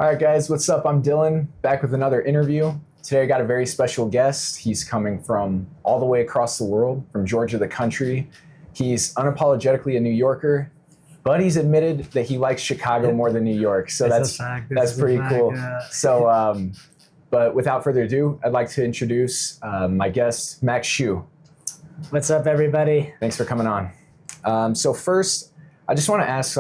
All right, guys, what's up? I'm Dylan, back with another interview. Today I got a very special guest. He's coming from all the way across the world, from Georgia, the country. He's unapologetically a New Yorker, but he's admitted that he likes Chicago more than New York. So that's pretty cool. Yeah. So, but without further ado, I'd like to introduce my guest, Max Shu. What's up, everybody? Thanks for coming on. So first, I just want to ask,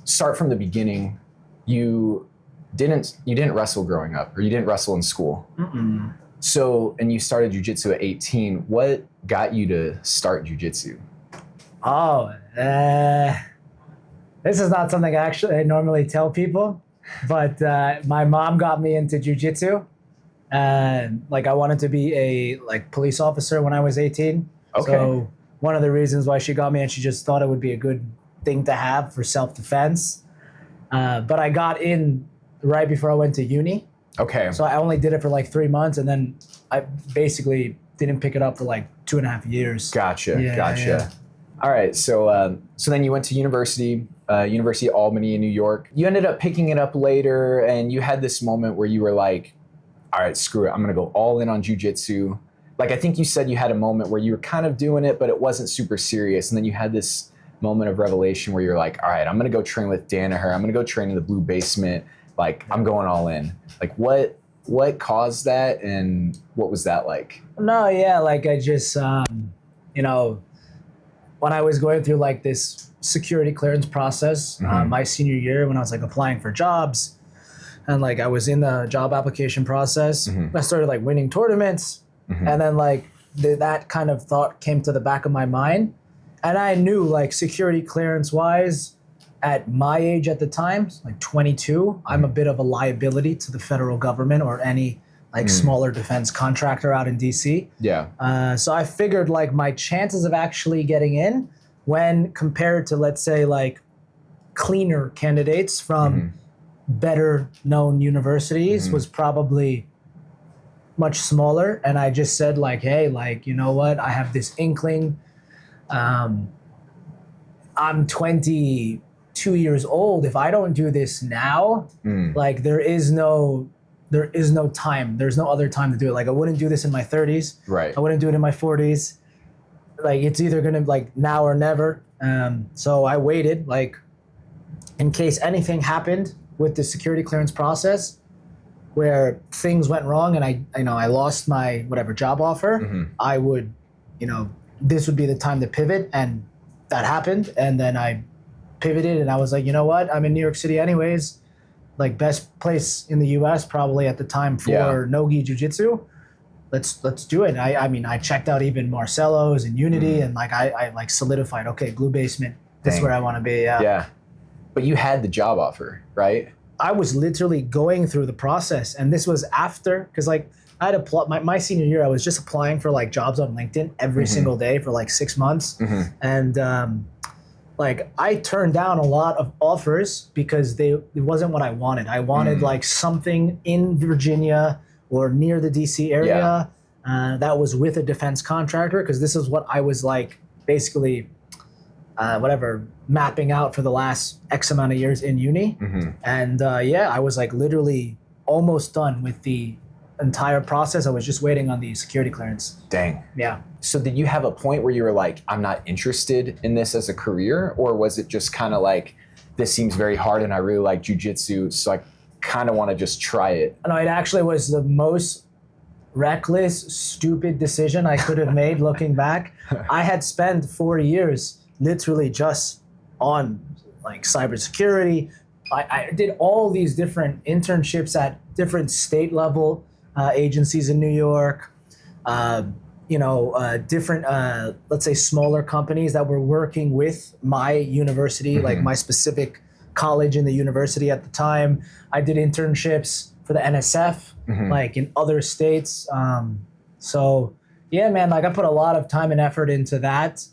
start from the beginning. You didn't wrestle growing up, or you didn't wrestle in school. Mm-mm. So, and you started jiu-jitsu at 18. What got you to start jiu-jitsu? Oh, this is not something I normally tell people, but my mom got me into jiu-jitsu. And I wanted to be a police officer when I was 18. Okay. So one of the reasons why she got me, and she just thought it would be a good thing to have for self-defense. But I got in right before I went to uni. Okay. So I only did it for 3 months, and then I basically didn't pick it up for 2.5 years. Gotcha. Yeah, gotcha. Yeah. All right. So then you went to university, University of Albany in New York. You ended up picking it up later, and you had this moment where you were like, all right, screw it. I'm going to go all in on jiu-jitsu. I think you said you had a moment where you were kind of doing it, but it wasn't super serious. And then you had this moment of revelation where you're like, all right, I'm going to go train with Danaher. I'm going to go train in the Blue Basement. I'm going all in. What caused that, and what was that like? No, yeah, I just, when I was going through this security clearance process, my senior year, when I was applying for jobs, and I was in the job application process, I started winning tournaments, and then that kind of thought came to the back of my mind, and I knew security clearance wise, at my age at the time, 22, I'm a bit of a liability to the federal government or any smaller defense contractor out in DC. Yeah. So I figured my chances of actually getting in, when compared to, let's say, cleaner candidates from better known universities, was probably much smaller. And I just said hey, you know what? I have this inkling. I'm 22 years old. If I don't do this now, there is no time. There's no other time to do it. I wouldn't do this in my 30s. Right. I wouldn't do it in my 40s. It's either gonna now or never. So I waited in case anything happened with the security clearance process, where things went wrong and I lost my whatever job offer. I would, this would be the time to pivot, and that happened. And then I pivoted, and I was like, you know what? I'm in New York City anyways. Best place in the U.S. probably at the time for no-gi jiu-jitsu. Let's do it. I checked out even Marcelo's and Unity, and I solidified. Okay, Blue Basement. This is where I want to be. Yeah. But you had the job offer, right? I was literally going through the process, and this was after, because I had my senior year. I was just applying for jobs on LinkedIn every single day for 6 months, and I turned down a lot of offers because it wasn't what I wanted. I wanted something in Virginia or near the DC area that was with a defense contractor, because this is what I was basically mapping out for the last X amount of years in uni. And I was literally almost done with the entire process. I was just waiting on the security clearance. Dang. Yeah. So did you have a point where you were like, I'm not interested in this as a career? Or was it just kind of this seems very hard and I really like jiu-jitsu, so I kind of want to just try it? No, it actually was the most reckless, stupid decision I could have made looking back. I had spent 4 years literally just on cybersecurity. I did all these different internships at different state level agencies in New York, different, let's say, smaller companies that were working with my university, my specific college in the university at the time. I did internships for the NSF, in other states. So yeah, man, I put a lot of time and effort into that.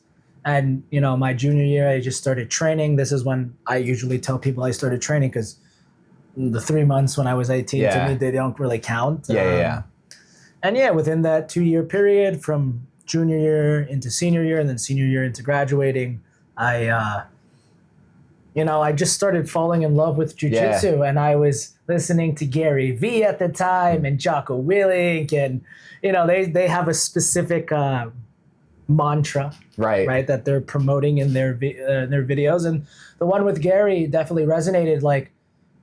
And, my junior year, I just started training. This is when I usually tell people I started training, because the 3 months when I was 18, to me, they don't really count. And within that 2-year period, from junior year into senior year, and then senior year into graduating, I I just started falling in love with jiu-jitsu, and I was listening to Gary Vee at the time and Jocko Willink, and they have a specific mantra, right, that they're promoting in their videos, and the one with Gary definitely resonated. Like,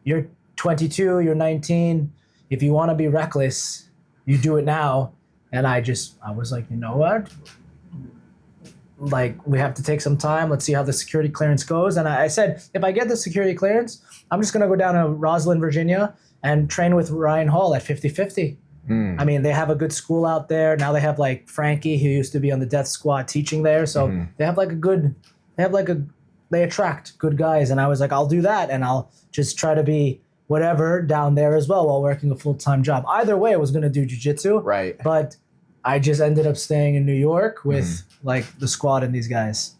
you're 22, you're 19. If you want to be reckless, you do it now. And I was like, you know what? Like, we have to take some time. Let's see how the security clearance goes. And I said, if I get the security clearance, I'm just going to go down to Roslyn, Virginia and train with Ryan Hall at 50-50. I mean, they have a good school out there. Now they have like Frankie, who used to be on the death squad, teaching there. So they have they attract good guys. And I was like, I'll do that. And I'll just try to be whatever down there as well while working a full-time job. Either way, I was going to do jiu-jitsu. Right. But I just ended up staying in New York with like the squad and these guys.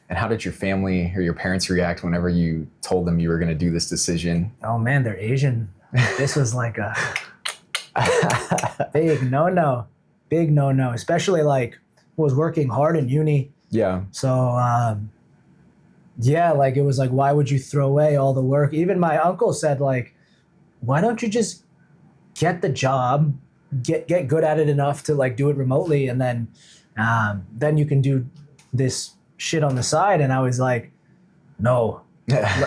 And how did your family or your parents react whenever you told them you were going to do this decision? Oh man, they're Asian. This was like a big no-no, especially like was working hard in uni. Yeah. So yeah, like it was like, why would you throw away all the work? Even my uncle said like, why don't you just get the job, get good at it enough to like do it remotely, and then you can do this shit on the side. And I was like, no,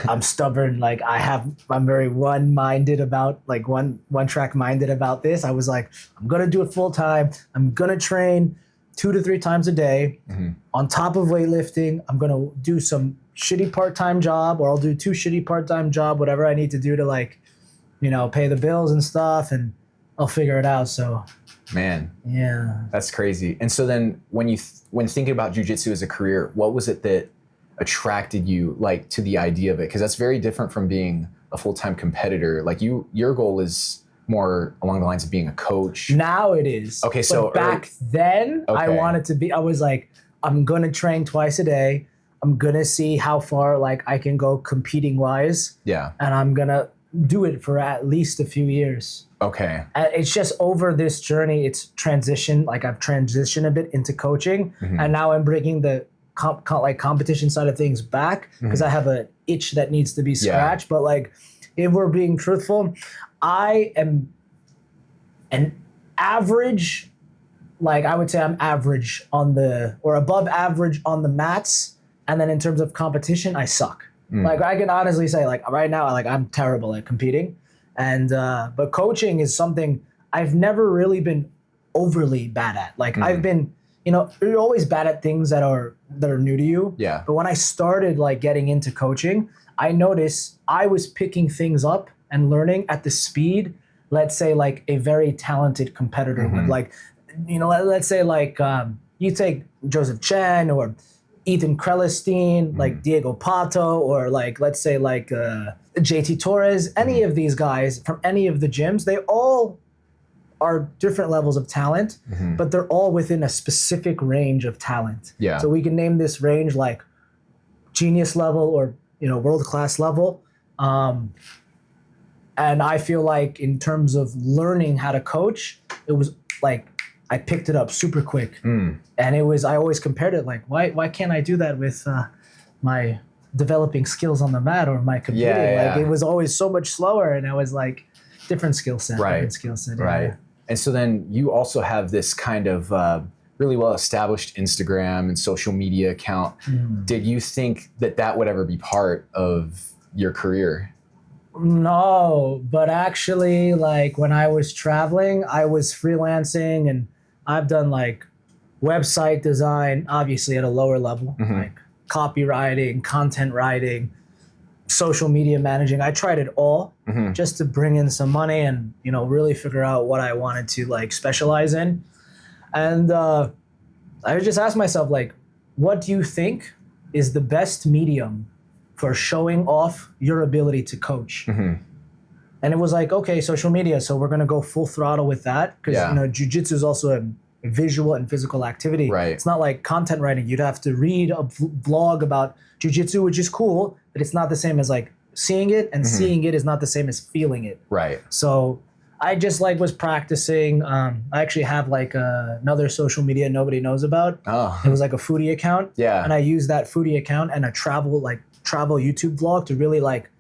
I'm stubborn. Like I'm very one-minded about like one-track minded about this. I was like, I'm going to do it full time. I'm going to train 2 to 3 times a day on top of weightlifting. I'm going to do some shitty part-time job, or I'll do 2 shitty part-time job, whatever I need to do to like, pay the bills and stuff, and I'll figure it out. So man, yeah, that's crazy. And so then when thinking about jiu-jitsu as a career, what was it that attracted you like to the idea of it? Because that's very different from being a full-time competitor. Like your goal is more along the lines of being a coach. Now it is. Okay, so but back then I wanted to be. I was like, I'm gonna train twice a day. I'm gonna see how far like I can go competing wise. Yeah. And I'm gonna do it for at least a few years. Okay. It's just over this journey, it's transitioned. Like I've transitioned a bit into coaching, and now I'm bringing the competition side of things back because I have an itch that needs to be scratched. Yeah. But like, if we're being truthful, I am an average. Like I would say I'm average or above average on the mats, and then in terms of competition, I suck. Like I can honestly say, like right now, like I'm terrible at competing, and but coaching is something I've never really been overly bad at. Like I've been, you're always bad at things that are new to you. Yeah. But when I started like getting into coaching, I noticed I was picking things up and learning at the speed, let's say like a very talented competitor would. Like, let's say like you take Joseph Chen or Ethan Krelestein, like Diego Pato, or like, let's say like JT Torres, any of these guys from any of the gyms, they all are different levels of talent, but they're all within a specific range of talent. Yeah. So we can name this range like genius level or, world-class level. And I feel like in terms of learning how to coach, it was like, I picked it up super quick. And I always compared it like, why can't I do that with my developing skills on the mat or my competing? Like it was always so much slower, and I was like, different skill set. Right. And so then you also have this kind of really well-established Instagram and social media account. Did you think that would ever be part of your career? No, but actually like when I was traveling, I was freelancing, and I've done like website design, obviously at a lower level, like copywriting, content writing, social media managing. I tried it all just to bring in some money and, really figure out what I wanted to like specialize in. And I just asked myself, like, what do you think is the best medium for showing off your ability to coach? And it was like, okay, social media. So we're going to go full throttle with that. Because, jiu-jitsu is also a visual and physical activity. Right. It's not like content writing. You'd have to read a blog about jiu-jitsu, which is cool, but it's not the same as like seeing it, and seeing it is not the same as feeling it. Right. So I just like was practicing. I actually have like another social media nobody knows about. Oh. It was like a foodie account. Yeah. And I used that foodie account and a travel travel YouTube vlog to really like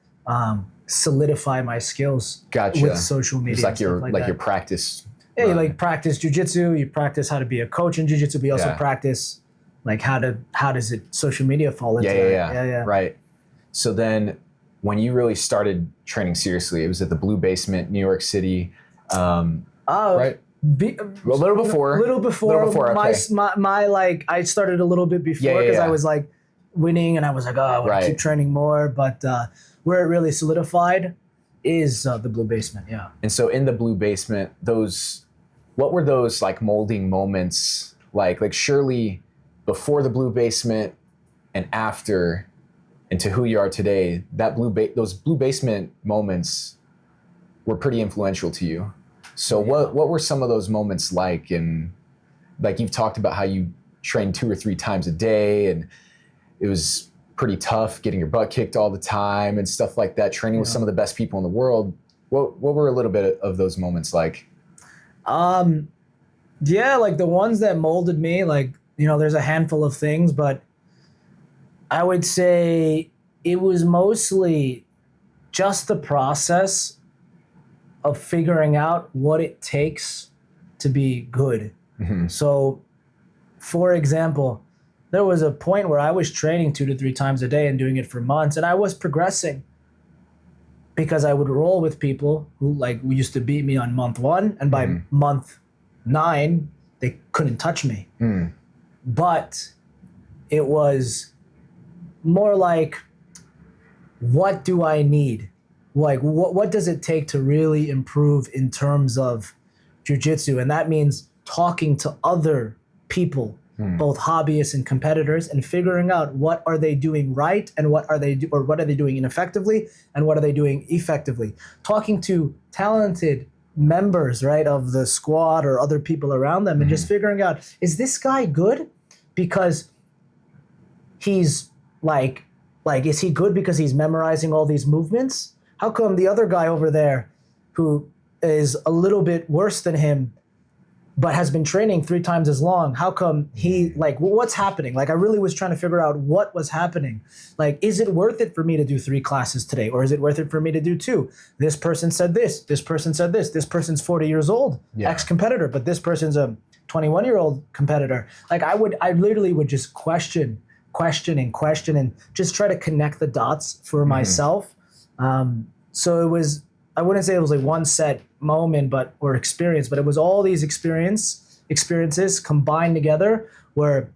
solidify my skills Gotcha. with social media. It's like your like your practice. Yeah, you like practice jiu-jitsu, you practice how to be a coach in jiu-jitsu, but you also practice like how does it social media fall into that? Yeah. Right. So then when you really started training seriously, it was at the Blue Basement, New York City. Right? A little before. Okay. My like I started a little bit before because I was like winning and I was like, oh, I want to keep training more. But where it really solidified is the Blue Basement, yeah. And so in the Blue Basement, what were those like molding moments like? Like surely before the Blue Basement and after, and to who you are today, that those Blue Basement moments were pretty influential to you. So what were some of those moments like? And like you've talked about how you trained 2 or 3 times a day, and it was pretty tough getting your butt kicked all the time and stuff like that, training with some of the best people in the world. What were a little bit of those moments like? Yeah, like the ones that molded me, like, you know, there's a handful of things, but I would say it was mostly just the process of figuring out what it takes to be good. Mm-hmm. So, for example, there was a point where I was training 2 to 3 times a day and doing it for months, and I was progressing because I would roll with people who like used to beat me on month 1, and by month 9, they couldn't touch me. But it was more like, what do I need? Like, what does it take to really improve in terms of jiu-jitsu? And that means talking to other people, both hobbyists and competitors, and figuring out what are they doing right and what are they doing ineffectively and what are they doing effectively. Talking to talented members, right, of the squad or other people around them, and just figuring out, is this guy good because he's like is he good because he's memorizing all these movements? How come the other guy over there who is a little bit worse than him but has been training 3 times as long, how come he, like, what's happening? Like, I really was trying to figure out what was happening. Like, is it worth it for me to do 3 classes today? Or is it worth it for me to do 2? This person said this person said this person's 40 years old, ex-competitor, but this person's a 21-year-old competitor. Like, I literally would just question and just try to connect the dots for myself. So it was, I wouldn't say it was like one set moment or experience, but it was all these experiences combined together where,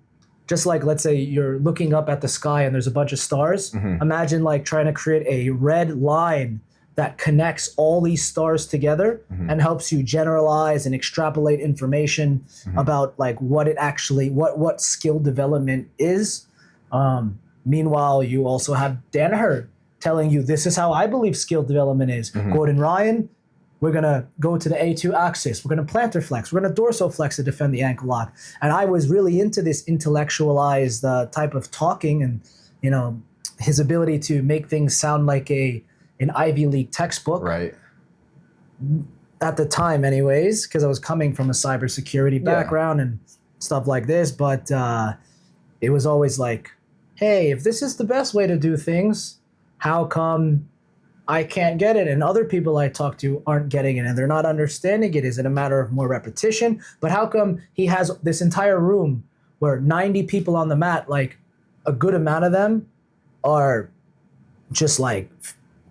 just like, let's say you're looking up at the sky and there's a bunch of stars. Imagine like trying to create a red line that connects all these stars together and helps you generalize and extrapolate information about like what it actually, what skill development is. Meanwhile, you also have Danaher telling you, this is how I believe skill development is. Gordon Ryan, we're going to go to the A2 axis. We're going to plantar flex. We're going to dorsal flex to defend the ankle lock. And I was really into this intellectualized type of talking, and, you know, his ability to make things sound like an Ivy League textbook. Right. At the time anyways, because I was coming from a cybersecurity background and stuff like this. But it was always like, hey, if this is the best way to do things, how come I can't get it and other people I talk to aren't getting it and they're not understanding it? Is it a matter of more repetition? But how come he has this entire room where 90 people on the mat, like a good amount of them are just like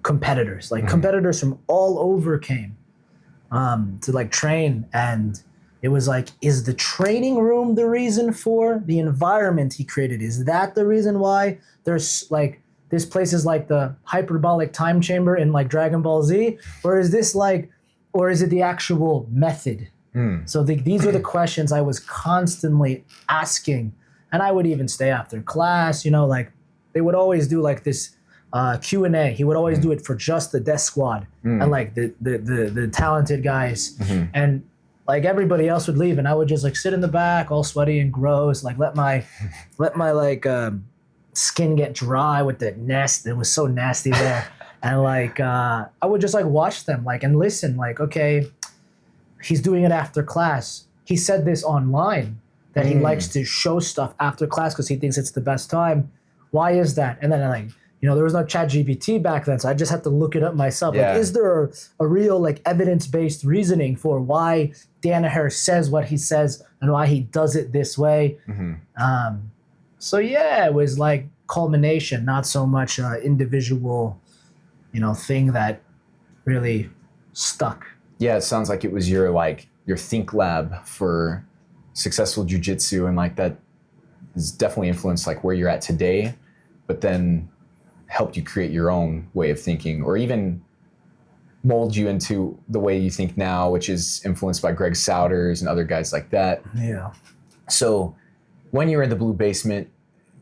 competitors, like competitors from all over came to like train. And it was like, is the training room the reason for the environment he created? Is that the reason why there's like, this place is like the hyperbolic time chamber in like Dragon Ball Z? Or is this like, or is it the actual method? So these are the questions I was constantly asking. And I would even stay after class, you know, like they would always do like this Q&A. He would always do it for just the death squad and like the talented guys. And like everybody else would leave and I would just like sit in the back all sweaty and gross, like let my like skin get dry with the nest. It was so nasty there. And like I would just like watch them like and listen, like, okay, he's doing it after class. He said this online that he likes to show stuff after class because he thinks it's the best time. Why is that? And then like there was no ChatGPT back then, so I just had to look it up myself. Yeah. Like, is there a real like evidence-based reasoning for why Danaher says what he says and why he does it this way? So yeah, it was like culmination, not so much individual, thing that really stuck. Yeah, it sounds like it was your think lab for successful jiu-jitsu, and like that has definitely influenced like where you're at today, but then helped you create your own way of thinking, or even mold you into the way you think now, which is influenced by Greg Souders and other guys like that. Yeah. So when you were in the Blue Basement,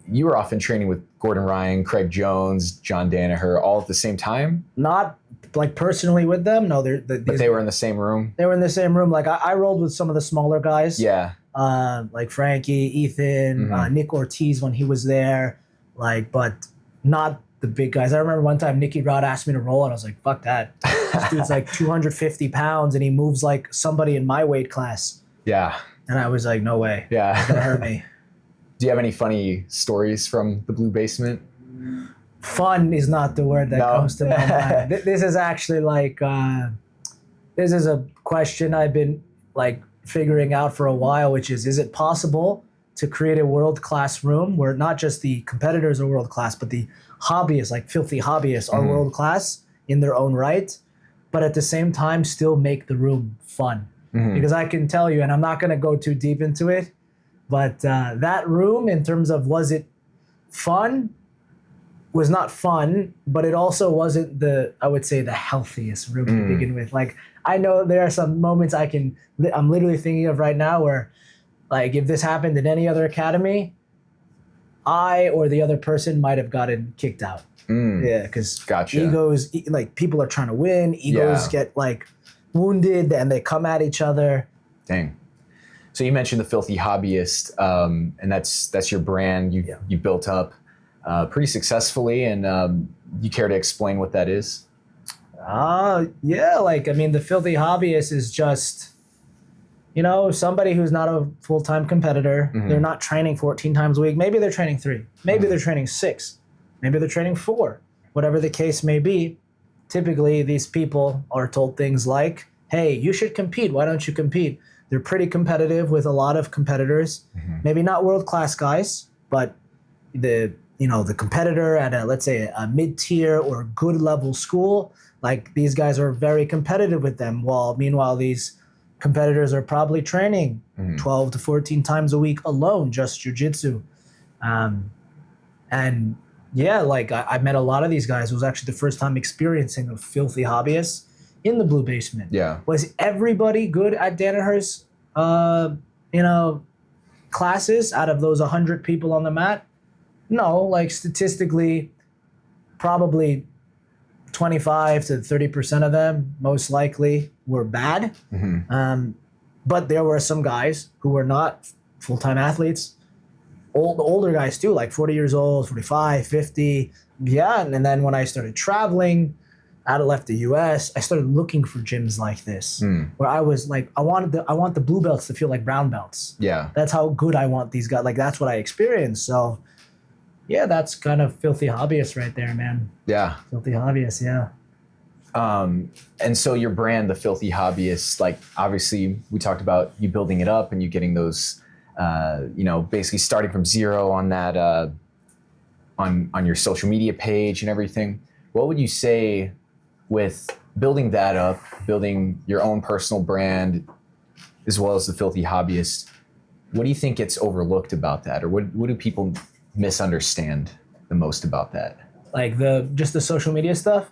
you were often training with Gordon Ryan, Craig Jones, John Danaher, all at the same time? Not like personally with them. No, but they were in the same room? They were in the same room. Like I rolled with some of the smaller guys. Yeah. Like Frankie, Ethan, Nick Ortiz when he was there. But not the big guys. I remember one time Nicky Rod asked me to roll, and I was like, fuck that. This dude's like 250 pounds, and he moves like somebody in my weight class. Yeah. And I was like, no way. Yeah. It's going to hurt me. Do you have any funny stories from the Blue Basement? Fun is not the word that comes to my mind. This is actually like, this is a question I've been like figuring out for a while, which is it possible to create a world-class room where not just the competitors are world-class, but the hobbyists, like Filthy Hobbyists, are world-class in their own right, but at the same time still make the room fun? Because I can tell you, and I'm not going to go too deep into it, but that room, in terms of was it fun, was not fun, but it also wasn't I would say, the healthiest room to begin with. Like, I know there are some moments I'm literally thinking of right now where, like, if this happened in any other academy, I or the other person might have gotten kicked out. Yeah, because egos, like, people are trying to win, egos get, like, wounded, and they come at each other. Dang. So you mentioned the Filthy Hobbyist, and that's your brand you built up pretty successfully, and you care to explain what that is? Yeah, like, I mean, the Filthy Hobbyist is just, somebody who's not a full-time competitor. They're not training 14 times a week. Maybe they're training 3. Maybe they're training 6. Maybe they're training 4. Whatever the case may be, typically these people are told things like, hey, you should compete. Why don't you compete? They're pretty competitive with a lot of competitors. Maybe not world-class guys, but the competitor at let's say a mid-tier or good level school, like, these guys are very competitive with them. Meanwhile, these competitors are probably training 12 to 14 times a week alone, just jiu-jitsu. And yeah, like, I met a lot of these guys. It was actually the first time experiencing a Filthy Hobbyist in the Blue Basement. Yeah. Was everybody good at Danaher's, classes out of those 100 people on the mat? No, like, statistically, probably 25 to 30% of them most likely were bad. But there were some guys who were not full-time athletes, older guys too, like 40 years old, 45, 50. Yeah, and then when I started traveling, I left the US, I started looking for gyms like this, where I was like, I want the blue belts to feel like brown belts. Yeah. That's how good I want these guys. Like, that's what I experienced. So yeah, that's kind of Filthy Hobbyist right there, man. Yeah. Filthy Hobbyist, yeah. And so your brand, the Filthy Hobbyist, like, obviously we talked about you building it up and you getting those, basically starting from zero on that, on your social media page and everything. What would you say with building that up, building your own personal brand, as well as the Filthy Hobbyist? What do you think gets overlooked about that? Or what do people misunderstand the most about that? Like just the social media stuff?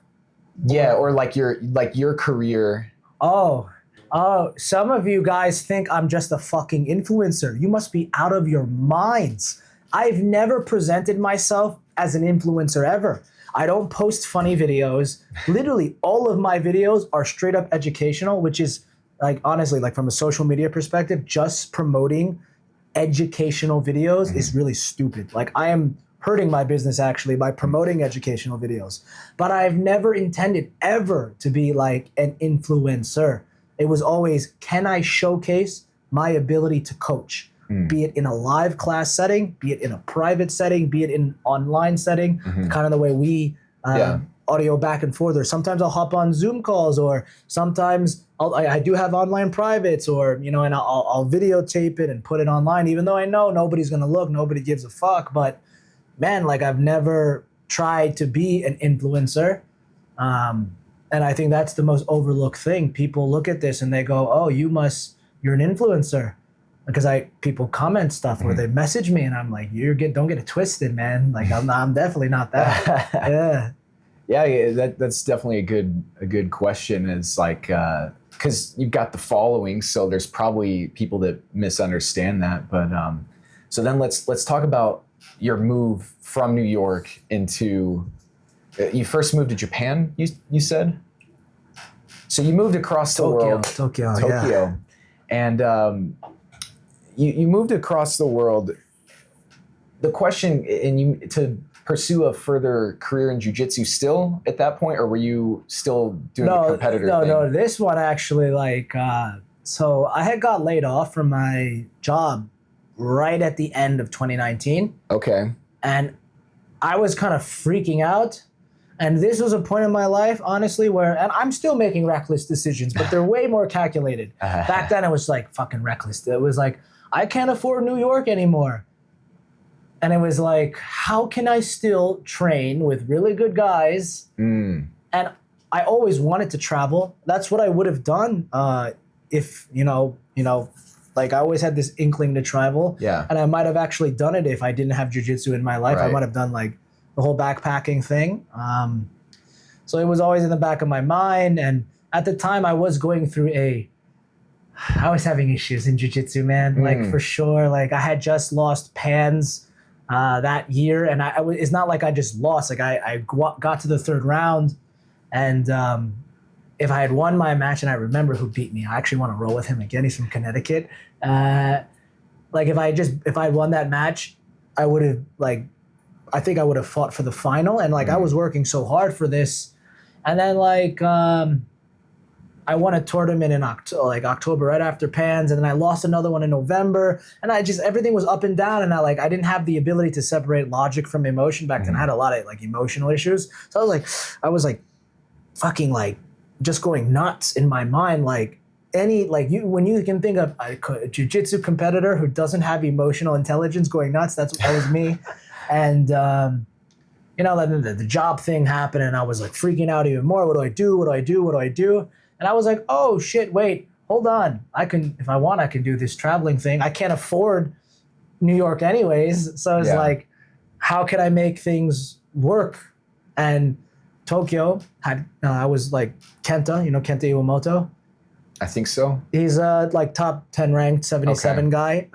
Yeah, or like your career. Oh, some of you guys think I'm just a fucking influencer. You must be out of your minds. I've never presented myself as an influencer ever. I don't post funny videos. Literally, all of my videos are straight up educational, which is, like, honestly, like, from a social media perspective, just promoting educational videos is really stupid. Like, I am hurting my business actually by promoting educational videos. But I've never intended ever to be like an influencer. It was always, can I showcase my ability to coach? be it in a live class setting, be it in a private setting, be it in an online setting, kind of the way we audio back and forth, or sometimes I'll hop on Zoom calls, or sometimes I do have online privates, or, you know, and I'll videotape it and put it online, even though I know nobody's going to look, nobody gives a fuck. But man, like, I've never tried to be an influencer. And I think that's the most overlooked thing. People look at this and they go, oh, you're an influencer. Because people comment stuff or they message me and I'm like, don't get it twisted, man. Like, I'm definitely not that. Yeah. Yeah, that's definitely a good question. It's like, because you've got the following, so there's probably people that misunderstand that. But so then let's talk about your move from New York into. You first moved to Japan, you said. So you moved across the world, Tokyo, yeah. And you moved across the world. The question, and you to pursue a further career in jiu-jitsu still at that point, or were you still doing the competitor thing? No, this one actually, like, so I had got laid off from my job right at the end of 2019. Okay. And I was kind of freaking out. And this was a point in my life, honestly, and I'm still making reckless decisions, but they're way more calculated. Back then, it was like fucking reckless. It was like, I can't afford New York anymore. And it was like, how can I still train with really good guys? And I always wanted to travel. That's what I would have done if, you know, like, I always had this inkling to travel. Yeah. And I might have actually done it if I didn't have jiu-jitsu in my life. Right. I might have done, like, the whole backpacking thing. So it was always in the back of my mind. And at the time, I was going through I was having issues in jiu-jitsu, man. Like, for sure. Like, I had just lost Pans that year. And it's not like I just lost. Like, I got to the third round. And if I had won my match, and I remember who beat me, I actually want to roll with him again. He's from Connecticut. Like, if I won that match, I would have, like, I think I would have fought for the final. And, like, I was working so hard for this. And then, like, I won a tournament in October right after Pans, and then I lost another one in November. And everything was up and down, and I didn't have the ability to separate logic from emotion back then. I had a lot of, like, emotional issues. So I was like fucking, like, just going nuts in my mind. Like, when you can think of a jiu-jitsu competitor who doesn't have emotional intelligence going nuts, that was me. And, you know, the job thing happened, and I was, like, freaking out even more. What do I do? What do I do? What do I do? And I was like, oh, shit, wait, hold on. If I want, I can do this traveling thing. I can't afford New York anyways. So I was like, how can I make things work? And Tokyo I was like, Kenta, you know Kenta Iwamoto? I think so. He's like top 10 ranked 77 guy,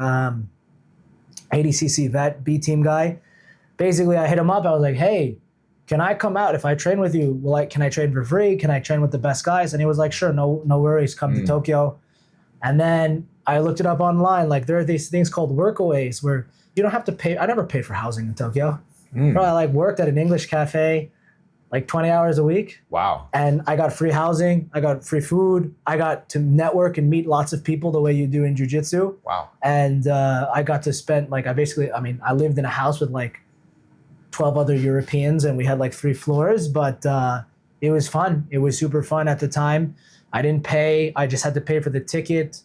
80cc vet, B-team guy. Basically, I hit him up. I was like, hey, can I come out if I train with you? Can I train for free? Can I train with the best guys? And he was like, sure, no worries, come to Tokyo. And then I looked it up online. Like, there are these things called workaways where you don't have to pay. I never paid for housing in Tokyo. Bro, I, like, worked at an English cafe like 20 hours a week. Wow. And I got free housing. I got free food. I got to network and meet lots of people the way you do in jiu-jitsu. Wow. And I got to spend, like, I lived in a house with, like, 12 other Europeans, and we had, like, 3 floors, but it was fun. It was super fun at the time. I didn't pay. I just had to pay for the ticket,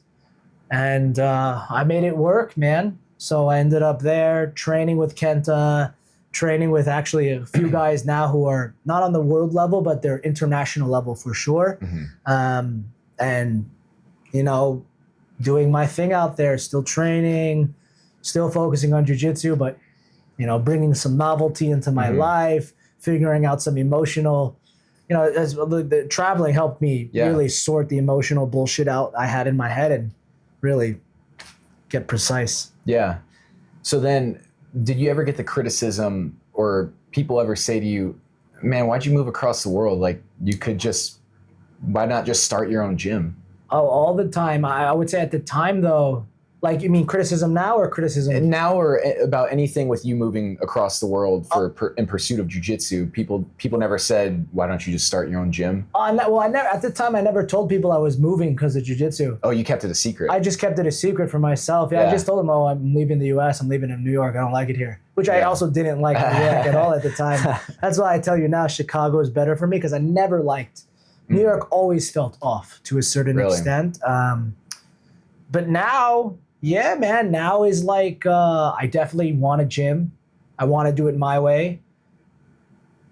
and I made it work, man. So I ended up there training with Kenta, training with actually a few guys now who are not on the world level, but they're international level for sure. And, you know, doing my thing out there, still training, still focusing on jiu-jitsu, but, you know, bringing some novelty into my life, figuring out some emotional, you know, the traveling helped me really sort the emotional bullshit out I had in my head and really get precise. Yeah. So then, did you ever get the criticism or people ever say to you, man, why'd you move across the world? Like, why not just start your own gym? Oh, all the time. I would say at the time, though, Like, you mean criticism now or criticism? Now or about anything with you moving across the world in pursuit of jiu-jitsu? People never said, why don't you just start your own gym? Well, I never, at the time, I never told people I was moving because of jiu-jitsu. Oh, you kept it a secret. I just kept it a secret for myself. Yeah, I just told them, oh, I'm leaving the US. I'm leaving in New York. I don't like it here. Which I also didn't like New York at all at the time. That's why I tell you now Chicago is better for me because I never liked New York. Always felt off to a certain extent. But now, yeah, man, now is like, I definitely want a gym. I want to do it my way.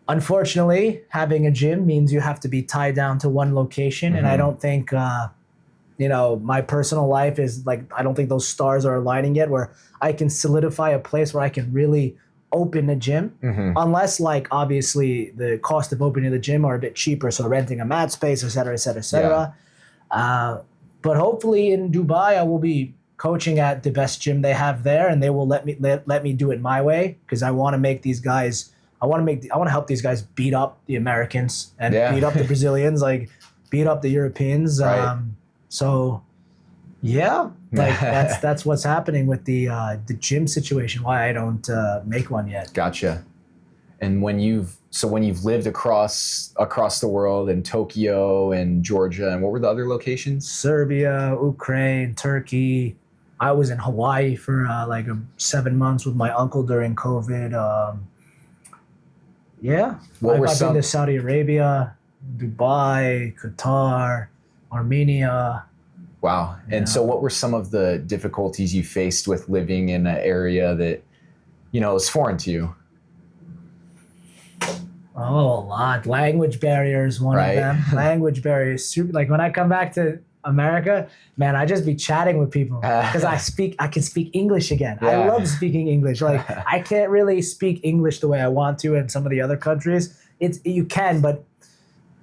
Unfortunately, having a gym means you have to be tied down to one location. And I don't think, my personal life is like, I don't think those stars are aligning yet where I can solidify a place where I can really open a gym. Unless, like, obviously the cost of opening the gym are a bit cheaper. So renting a mat space, et cetera, et cetera, et cetera. But hopefully in Dubai, I will be coaching at the best gym they have there, and they will let me do it my way because I want to make these guys. I want to help these guys beat up the Americans and beat up the Brazilians, like beat up the Europeans. Right. So, yeah, like that's what's happening with the gym situation. Why I don't make one yet. Gotcha. And when you've lived across the world in Tokyo and Georgia, and what were the other locations? Serbia, Ukraine, Turkey. I was in Hawaii for 7 months with my uncle during COVID. I've been to Saudi Arabia, Dubai, Qatar, Armenia. Wow. And so what were some of the difficulties you faced with living in an area that, is foreign to you? Oh, a lot. Language barriers, one of them. Language barriers. Like when I come back to America, man, I just be chatting with people because I can speak English again. Yeah. I love speaking English. Like I can't really speak English the way I want to in some of the other countries. You can, but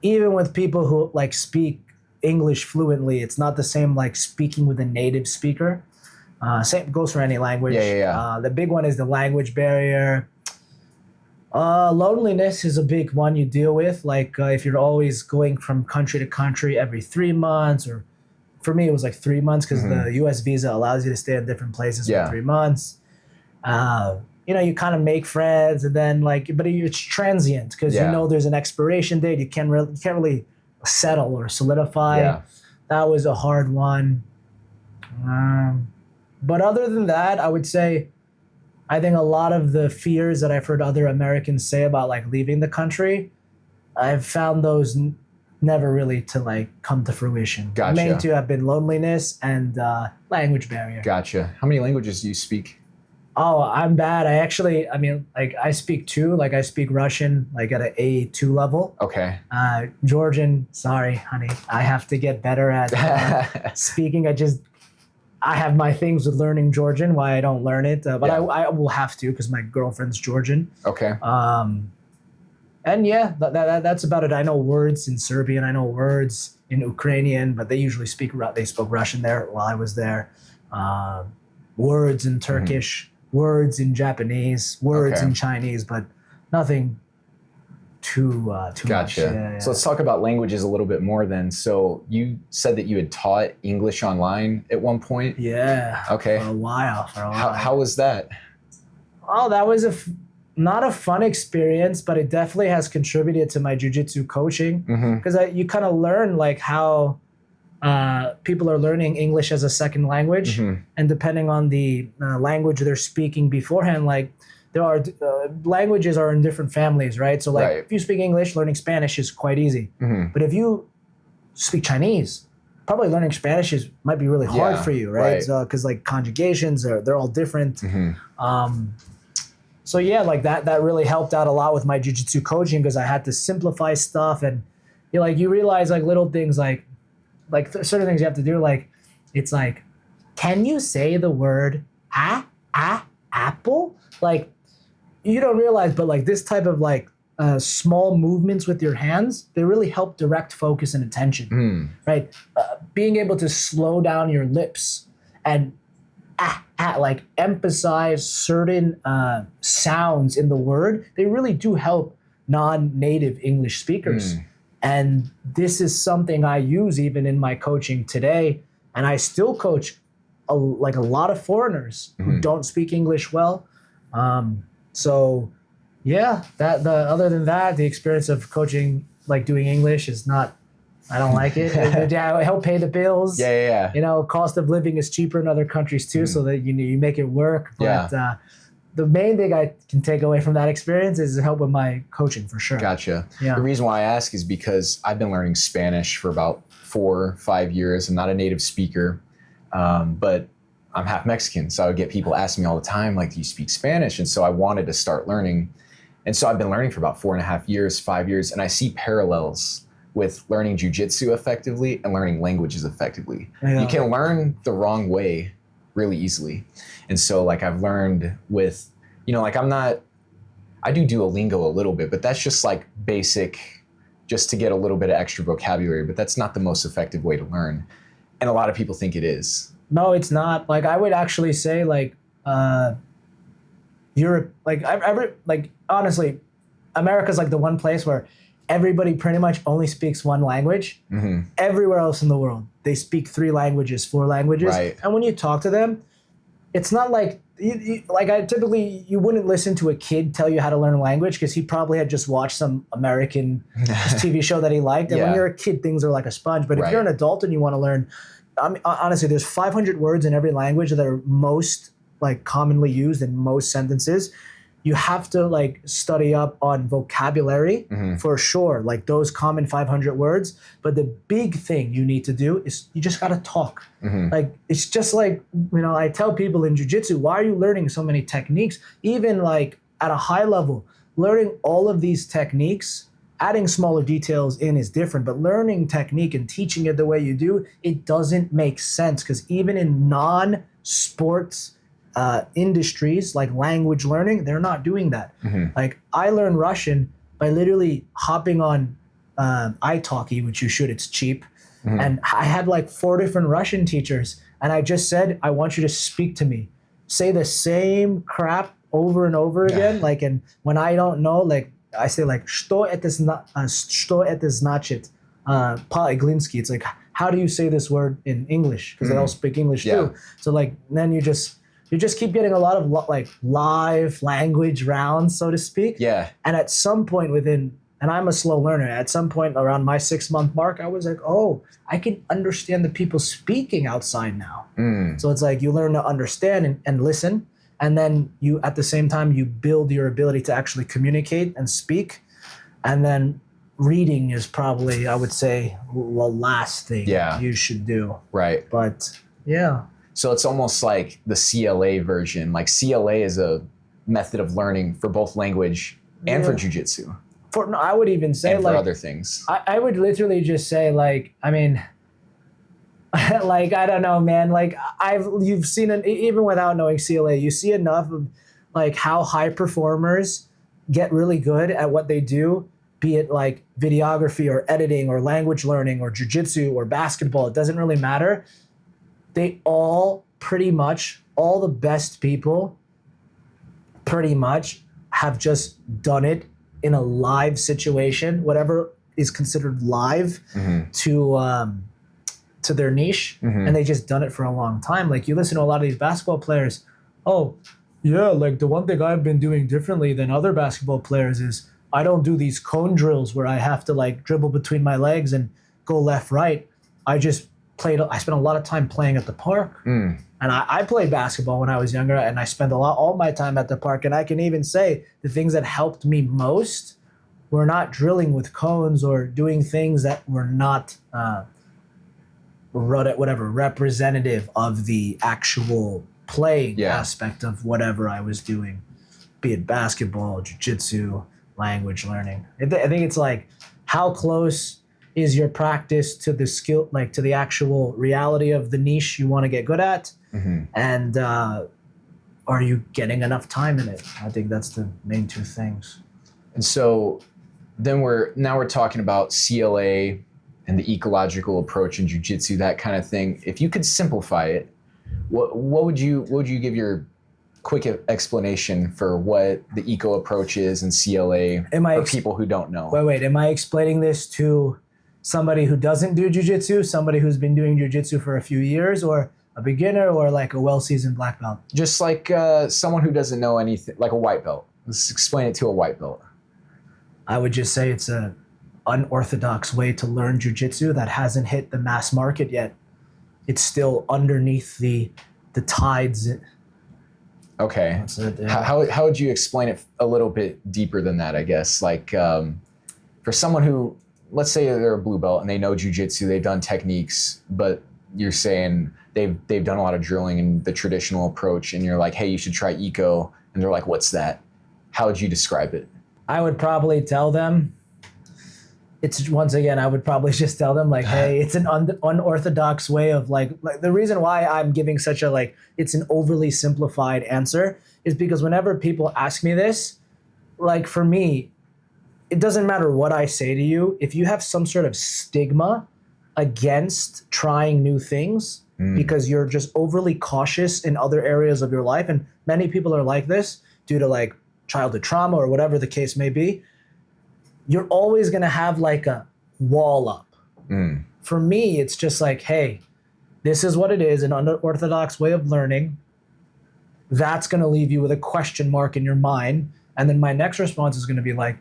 even with people who like speak English fluently, it's not the same like speaking with a native speaker. Same goes for any language. The big one is the language barrier. Loneliness is a big one you deal with. Like if you're always going from country to country every 3 months, or for me it was like 3 months because the U.S. visa allows you to stay in different places for 3 months. You kind of make friends, and then but it's transient because there's an expiration date. You can't really settle or solidify. That was a hard one. But other than that, I would say, I think a lot of the fears that I've heard other Americans say about like leaving the country, I've found those never really to like come to fruition. Gotcha. The main two have been loneliness and language barrier. Gotcha. How many languages do you speak? Oh, I'm bad. I speak two. Like I speak Russian, like at an A2 level. Okay. Georgian, sorry, honey. I have to get better at speaking. I have my things with learning Georgian, why I don't learn it. But I will have to because my girlfriend's Georgian. Okay. And that's about it. I know words in Serbian. I know words in Ukrainian, but they spoke Russian there while I was there. Words in Turkish, words in Japanese, words in Chinese, but nothing too much. Gotcha. So let's talk about languages a little bit more then. So you said that you had taught English online at one point? Yeah. Okay. For a while. How was that? Oh, that was not a fun experience, but it definitely has contributed to my jiu-jitsu coaching because you kind of learn like how people are learning English as a second language, and depending on the language they're speaking beforehand, like there are languages are in different families, right? So like if you speak English, learning Spanish is quite easy. But if you speak Chinese, probably learning Spanish might be really hard for you, right? So because like conjugations they're all different. So yeah, like that really helped out a lot with my jiu-jitsu coaching because I had to simplify stuff, and you realize like little things like certain things you have to do, like it's like, can you say the word apple? Like you don't realize, but like this type of like small movements with your hands, they really help direct focus and attention, right? Being able to slow down your lips and like emphasize certain sounds in the word, they really do help non-native English speakers. And this is something I use even in my coaching today. And I still coach like a lot of foreigners who don't speak English well. So yeah, other than that, the experience of coaching, like doing English is not, I don't like it. It help pay the bills. Yeah. You know, cost of living is cheaper in other countries too, so that you make it work. But the main thing I can take away from that experience is help with my coaching for sure. Gotcha. Yeah. The reason why I ask is because I've been learning Spanish for about 4 or 5 years. I'm not a native speaker, but I'm half Mexican. So I would get people asking me all the time, like, do you speak Spanish? And so I wanted to start learning. And so I've been learning for about 4.5 years, 5 years, and I see parallels with learning jiu-jitsu effectively and learning languages effectively. Yeah. You can learn the wrong way really easily. And so like I've learned with, like I do Duolingo a little bit, but that's just like basic, just to get a little bit of extra vocabulary, but that's not the most effective way to learn. And a lot of people think it is. No, it's not. Like I would actually say like Europe, like honestly, America's like the one place where everybody pretty much only speaks one language. Everywhere else in the world, they speak 3 languages, 4 languages. Right. And when you talk to them, it's not like, you wouldn't listen to a kid tell you how to learn a language because he probably had just watched some American TV show that he liked. And when you're a kid, things are like a sponge. But if you're an adult and you want to learn, honestly, there's 500 words in every language that are most like commonly used in most sentences. You have to like study up on vocabulary for sure, like those common 500 words. But the big thing you need to do is you just got to talk. Like, it's just like, I tell people in jiu-jitsu, why are you learning so many techniques? Even like at a high level, learning all of these techniques, adding smaller details in is different, but learning technique and teaching it the way you do, it doesn't make sense because even in non-sports industries like language learning, they're not doing that. Like I learned Russian by literally hopping on italki, which you should, it's cheap. And I had like 4 different Russian teachers and I just said, I want you to speak to me. Say the same crap over and over again. Like, and when I don't know, like I say like, что это значит? Po-angliski. It's like, how do you say this word in English? Because they all speak English too. So like, then you just keep getting a lot of like live language rounds, so to speak. Yeah. And at some point and I'm a slow learner, at some point around my 6-month mark, I was like, oh, I can understand the people speaking outside now. So it's like you learn to understand and listen. And then you, at the same time, you build your ability to actually communicate and speak. And then reading is probably, I would say, the last thing you should do. Right. But yeah. So it's almost like the CLA version. Like CLA is a method of learning for both language and for jiu-jitsu. I would even say and like for other things. I would literally just say like, I mean, like, I don't know, man. Like you've seen it, even without knowing CLA, you see enough of like how high performers get really good at what they do, be it like videography or editing or language learning or jiu-jitsu or basketball. It doesn't really matter. They all pretty much, all the best people pretty much have just done it in a live situation, whatever is considered live to their niche, and they just done it for a long time. Like you listen to a lot of these basketball players, oh yeah, like the one thing I've been doing differently than other basketball players is I don't do these cone drills where I have to like dribble between my legs and go left, right. I spent a lot of time playing at the park. And I played basketball when I was younger, and I spent all my time at the park. And I can even say the things that helped me most were not drilling with cones or doing things that were not representative of the actual playing aspect of whatever I was doing, be it basketball, jiu-jitsu, language learning. I think it's like, how close is your practice to the skill, like to the actual reality of the niche you want to get good at? And are you getting enough time in it? I think that's the main 2 things. And so then we're talking about CLA and the ecological approach in jiu-jitsu, that kind of thing. If you could simplify it, what would you give your quick explanation for what the eco approach is and CLA for people who don't know? Wait, am I explaining this to somebody who doesn't do jiu-jitsu, somebody who's been doing jiu-jitsu for a few years, or a beginner, or like a well-seasoned black belt? Just like someone who doesn't know anything, like a white belt. Let's explain it to a white belt. I would just say it's a unorthodox way to learn jiu-jitsu that hasn't hit the mass market yet. It's still underneath the tides. Okay. That's it, yeah. How would you explain it a little bit deeper than that, I guess? Like for someone who, let's say they're a blue belt and they know jiu-jitsu, they've done techniques, but you're saying they've done a lot of drilling in the traditional approach, and you're like, hey, you should try eco. And they're like, what's that? How would you describe it? I would probably tell them, I would probably just tell them like, hey, it's an unorthodox way of like the reason why I'm giving such a it's an overly simplified answer is because whenever people ask me this, like for me, it doesn't matter what I say to you. If you have some sort of stigma against trying new things because you're just overly cautious in other areas of your life, and many people are like this due to like childhood trauma or whatever the case may be, you're always going to have like a wall up. For me, it's just like, hey, this is what it is, an unorthodox way of learning. That's going to leave you with a question mark in your mind. And then my next response is going to be like,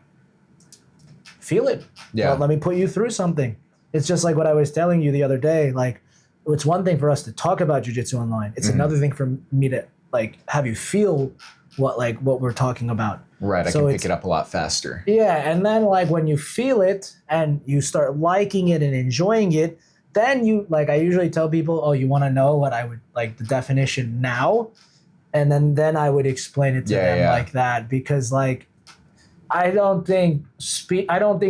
feel it. Yeah. Well, let me put you through something. It's just like what I was telling you the other day. Like, it's one thing for us to talk about jiu-jitsu online. It's another thing for me to like have you feel what we're talking about. Right, I can pick it up a lot faster. Yeah, and then like when you feel it and you start liking it and enjoying it, then you like I usually tell people, oh, you want to know what I would like the definition now? And then I would explain it to them like that, because like I don't think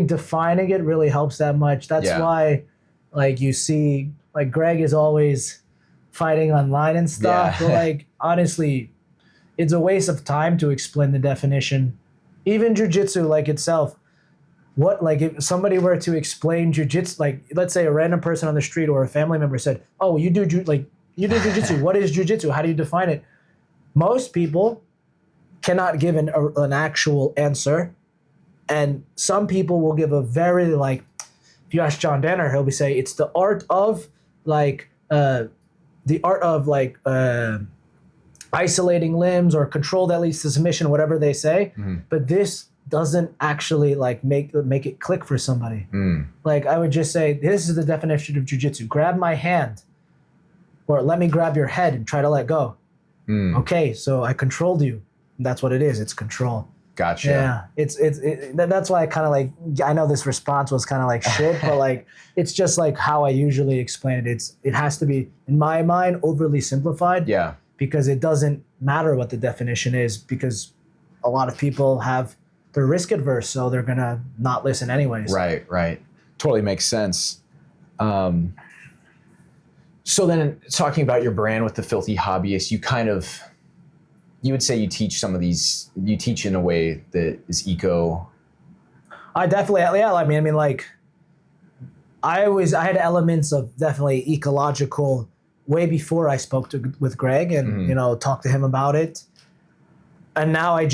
defining it really helps that much. That's why like you see like Greg is always fighting online and stuff. But like honestly, it's a waste of time to explain the definition. Even jiu-jitsu like itself, what like if somebody were to explain jiu-jitsu, like let's say a random person on the street or a family member said, oh, you do jiu-jitsu. What is jiu-jitsu? How do you define it? Most people cannot give an actual answer. And some people will give a very like, if you ask John Danaher, he'll be saying it's the art of isolating limbs or control that leads to submission, whatever they say. But this doesn't actually like make it click for somebody. Like I would just say, this is the definition of jiu-jitsu. Grab my hand, or let me grab your head and try to let go. Okay, so I controlled you. That's what it is. It's control. Gotcha. Yeah, that's why I kind of like, I know this response was kind of like shit, but like, it's just like how I usually explain it. It has to be, in my mind, overly simplified. Yeah. Because it doesn't matter what the definition is, because a lot of people they're risk adverse, so they're gonna not listen anyways. Right. Totally makes sense. So then talking about your brand with the Filthy Hobbyist, you would say you teach you teach in a way that is eco. I definitely, yeah, I mean like, I had elements of definitely ecological way before I spoke with Greg and, talked to him about it. And now I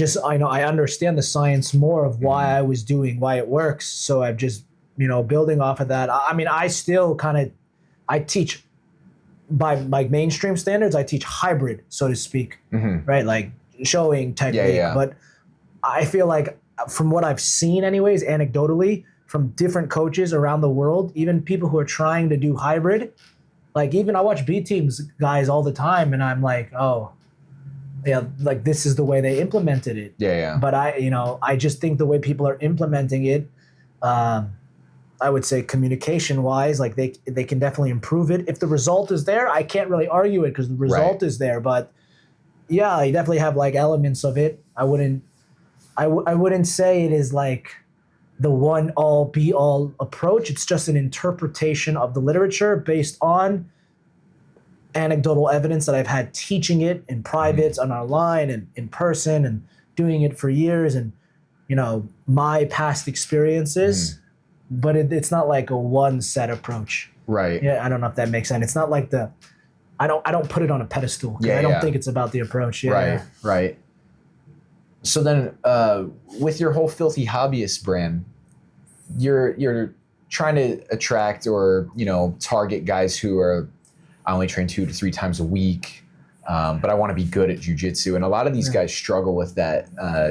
understand the science more of why I was doing, why it works. So I'm just, building off of that. I mean, I still I teach by like mainstream standards, I teach hybrid, so to speak, right? Like showing technique. But I feel like from what I've seen anyways, anecdotally, from different coaches around the world, even people who are trying to do hybrid, like even I watch B teams guys all the time, and I'm like, oh, yeah, like this is the way they implemented it. Yeah. But I just think the way people are implementing it, I would say communication wise, like they can definitely improve it. If the result is there, I can't really argue it because the result is there. But yeah, you definitely have like elements of it. I wouldn't say it is like the one all be all approach. It's just an interpretation of the literature based on anecdotal evidence that I've had teaching it in private, on online and in person, and doing it for years, and my past experiences. But it's not like a one set approach. Right. Yeah, I don't know if that makes sense. It's not like I don't put it on a pedestal. I don't think it's about the approach. Yeah. Right. So then, with your whole Filthy Hobbyist brand, you're trying to attract or target guys who are, I only train 2 to 3 times a week, but I want to be good at jiu-jitsu. And a lot of these guys struggle with that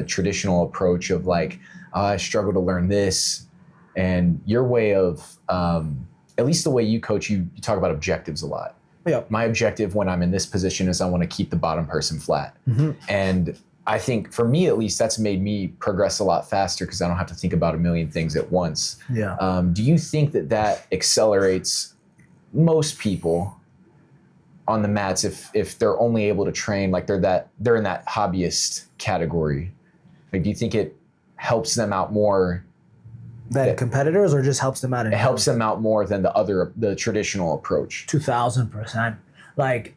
traditional approach of like, I struggle to learn this. And your way of, at least the way you coach, you talk about objectives a lot. Yeah. My objective when I'm in this position is I want to keep the bottom person flat. And I think for me, at least, that's made me progress a lot faster because I don't have to think about a million things at once. Yeah. Do you think that accelerates most people on the mats if they're only able to train like they're in that hobbyist category? Like, do you think it helps them out more than competitors, or just helps them out? It helps them out more than the traditional approach. 2000%. Like,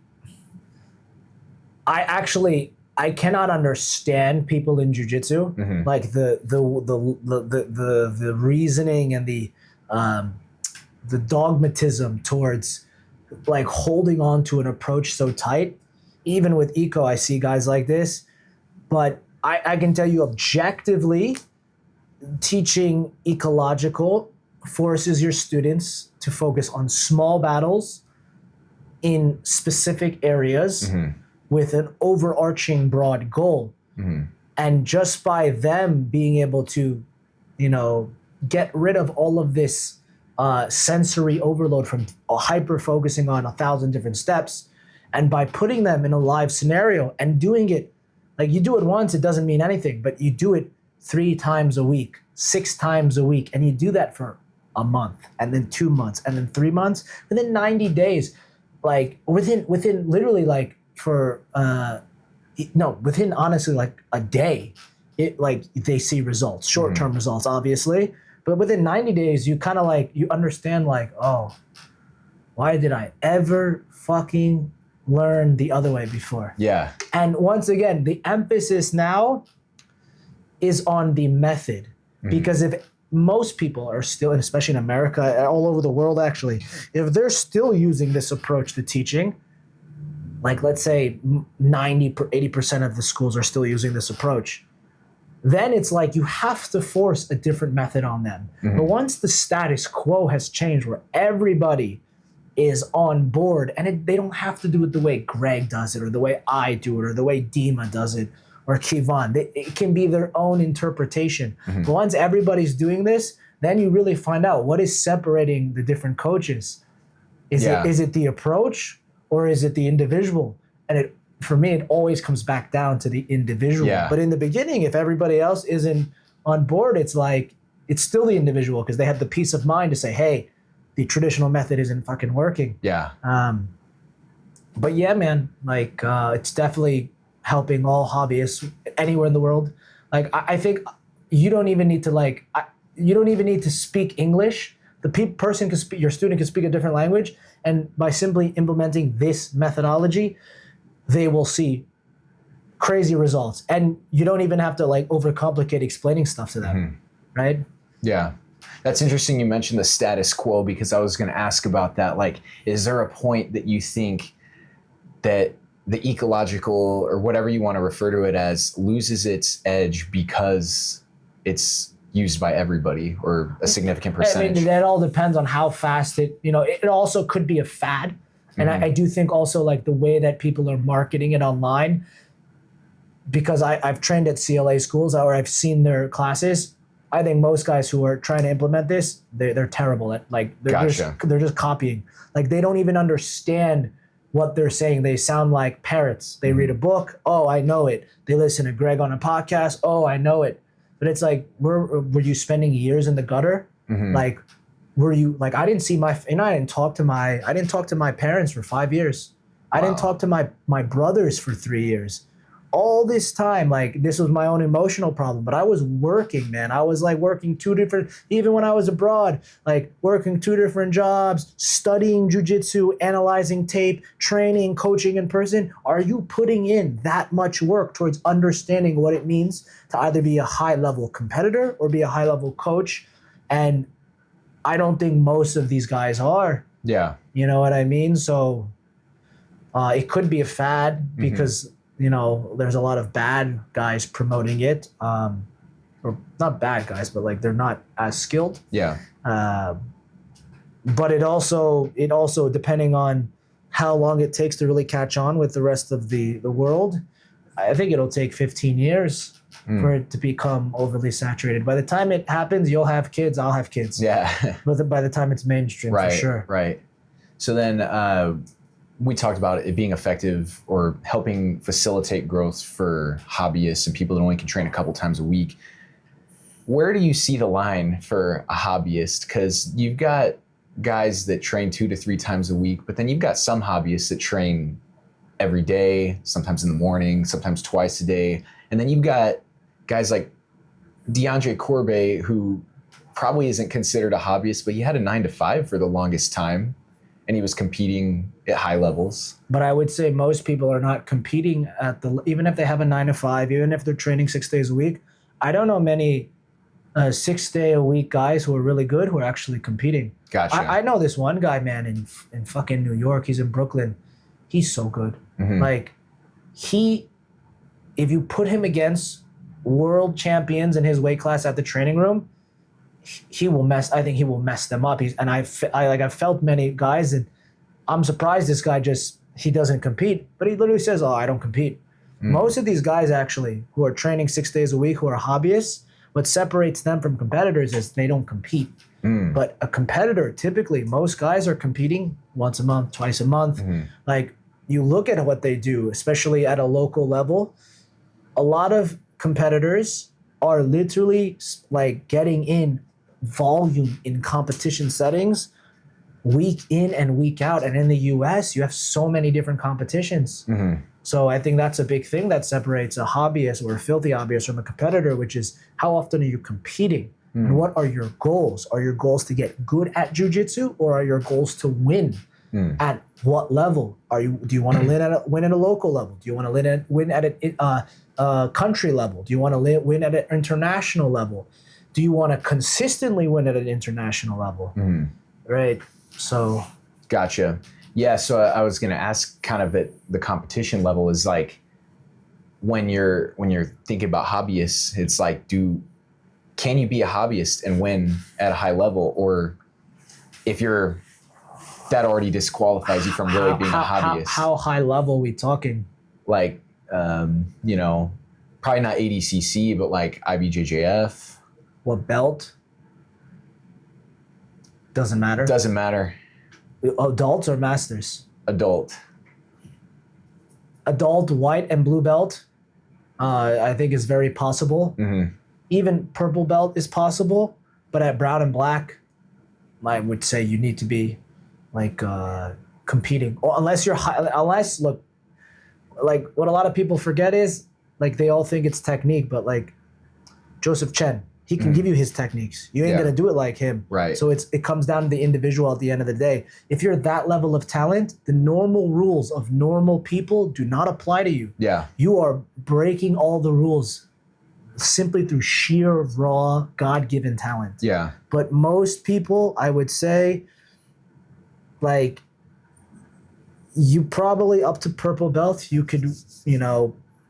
I cannot understand people in jiu-jitsu, like the reasoning and the dogmatism towards like holding on to an approach so tight. Even with Eco, I see guys like this, but I can tell you objectively, teaching Ecological forces your students to focus on small battles in specific areas with an overarching broad goal. And just by them being able to, get rid of all of this sensory overload from hyper focusing on 1,000 different steps, and by putting them in a live scenario and doing it, like you do it once, it doesn't mean anything, but you do it 3 times a week, 6 times a week, and you do that for a month, and then 2 months, and then 3 months, within 90 days, like within literally like for within honestly like a day, it like they see results, short-term results, obviously, but within 90 days, you kind of like you understand like, oh, why did I ever fucking learn the other way before? Yeah. And once again, the emphasis now is on the method, because if most people are still, and especially in America, all over the world actually, if they're still using this approach to teaching, like let's say 80% of the schools are still using this approach, then it's like you have to force a different method on them. But once the status quo has changed where everybody is on board, and they don't have to do it the way Greg does it, or the way I do it, or the way Dima does it, or Kivan. It can be their own interpretation. But once everybody's doing this, then you really find out what is separating the different coaches. Is it the approach, or is it the individual? And for me, it always comes back down to the individual. Yeah. But in the beginning, if everybody else isn't on board, it's like, it's still the individual, because they have the peace of mind to say, hey, the traditional method isn't fucking working. Yeah. But yeah, man, like it's definitely helping all hobbyists anywhere in the world. Like I think you don't even need to speak English. The person can speak, your student can speak a different language, and by simply implementing this methodology, they will see crazy results. And you don't even have to like overcomplicate explaining stuff to them, right? Yeah. That's interesting you mentioned the status quo, because I was going to ask about that. Like, is there a point that you think that the ecological, or whatever you want to refer to it as, loses its edge because it's used by everybody, or a significant percentage? I mean, that all depends on how fast it also could be a fad. And I do think also like the way that people are marketing it online, because I've trained at CLA schools, or I've seen their classes. I think most guys who are trying to implement this, they're terrible at, like, they're just copying. Like, they don't even understand what they're saying. They sound like parrots. They read a book. Oh, I know it. They listen to Greg on a podcast. Oh, I know it. But it's like, were you spending years in the gutter? Like, were you like, I didn't talk to my parents for 5 years. I didn't talk to my brothers for 3 years. All this time, like, this was my own emotional problem, but I was working, man. I was like working even when I was abroad, like working 2 different jobs, studying jiu-jitsu, analyzing tape, training, coaching in person. Are you putting in that much work towards understanding what it means to either be a high-level competitor or be a high-level coach? And I don't think most of these guys are. Yeah. You know what I mean? So it could be a fad because there's a lot of bad guys promoting it, or not bad guys, but like they're not as skilled. Yeah. But it also depending on how long it takes to really catch on with the rest of the world, I think it'll take 15 years for it to become overly saturated. By the time it happens, you'll have kids, I'll have kids. Yeah. But by the time it's mainstream, Right, for sure. right. So then we talked about it being effective or helping facilitate growth for hobbyists and people that only can train a couple times a week. Where do you see the line for a hobbyist? Because you've got guys that train 2 to 3 times a week, but then you've got some hobbyists that train every day, sometimes in the morning, sometimes twice a day. And then you've got guys like DeAndre Corbet, who probably isn't considered a hobbyist, but he had a 9 to 5 for the longest time, and he was competing at high levels. But I would say most people are not competing at even if they have a 9 to 5, even if they're training 6 days a week. I don't know many 6-day-a-week guys who are really good who are actually competing. Gotcha. I know this one guy, man, in fucking New York. He's in Brooklyn. He's so good. Mm-hmm. Like, if you put him against world champions in his weight class at the training room, I think he will mess them up. I've felt many guys, and I'm surprised this guy he doesn't compete, but he literally says, "Oh, I don't compete." Most of these guys actually who are training 6 days a week, who are hobbyists, what separates them from competitors is they don't compete. But a competitor, typically, most guys are competing once a month, twice a month. Like, you look at what they do, especially at a local level, a lot of competitors are literally like getting in volume in competition settings week in and week out. And in the US, you have so many different competitions. So I think that's a big thing that separates a hobbyist or a filthy hobbyist from a competitor, which is how often are you competing? And what are your goals? Are your goals to get good at jiu-jitsu, or are your goals to win? At what level? Do you want to win at a local level? Do you want to win at a country level? Do you want to win at an international level? Do you want to consistently win at an international level? Right. So. Gotcha. Yeah. So I was going to ask, kind of at the competition level, is like when you're thinking about hobbyists, it's like, can you be a hobbyist and win at a high level, or if you're that already disqualifies you from really being a hobbyist? How high level are we talking? Like, probably not ADCC, but like IBJJF. What belt? Doesn't matter. Doesn't matter. Adults or masters? Adult. Adult white and blue belt, I think is very possible. Even purple belt is possible, but at brown and black, I would say you need to be like competing, or unless look, like what a lot of people forget is like they all think it's technique, but like Joseph Chen, he can give you his techniques. You ain't gonna do it like him. Right. So it comes down to the individual at the end of the day. If you're that level of talent, the normal rules of normal people do not apply to you. Yeah. You are breaking all the rules simply through sheer raw God-given talent. Yeah. But most people, I would say, like, you probably up to purple belt, you could,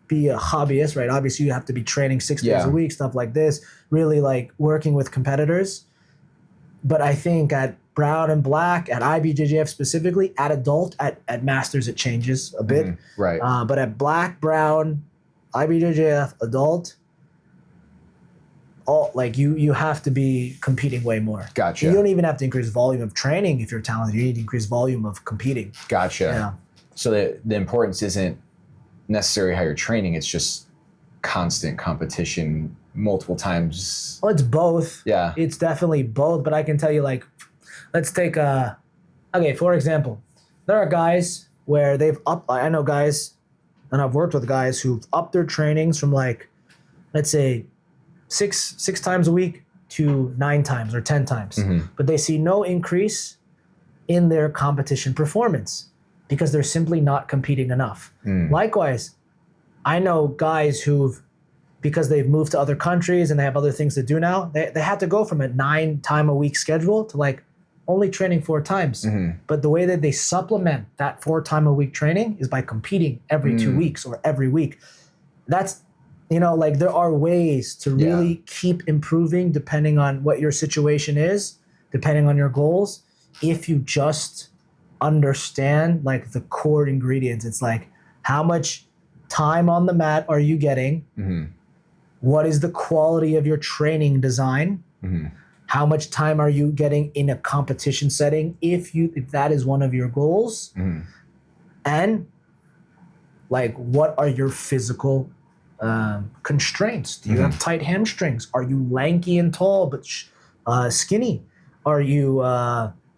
be a hobbyist, right? Obviously, you have to be training 6 days a week, stuff like this, really like working with competitors. But I think at brown and black, at IBJJF specifically, at adult, at masters, it changes a bit. Right. But at black, brown, IBJJF, adult, you have to be competing way more. Gotcha. You don't even have to increase volume of training if you're talented. You need to increase volume of competing. Gotcha. Yeah. So the importance isn't necessarily how you're training, it's just constant competition multiple times. Well, it's both. Yeah. It's definitely both, but I can tell you, like, let's take for example, there are guys where I know guys, and I've worked with guys who've upped their trainings from like, let's say, six times a week to 9 times or 10 times. But they see no increase in their competition performance because they're simply not competing enough. Likewise, I know guys because they've moved to other countries and they have other things to do now, they had to go from a 9-time-a-week schedule to like only training 4 times. But the way that they supplement that 4-time-a-week training is by competing every 2 weeks or every week. That's, like there are ways to really keep improving depending on what your situation is, depending on your goals, if you just understand like the core ingredients. It's like, how much time on the mat are you getting? Mm-hmm. What is the quality of your training design? Mm-hmm. How much time are you getting in a competition setting if that is one of your goals? Mm-hmm. And like, what are your physical constraints? Do you have tight hamstrings? Are you lanky and tall but skinny? Are you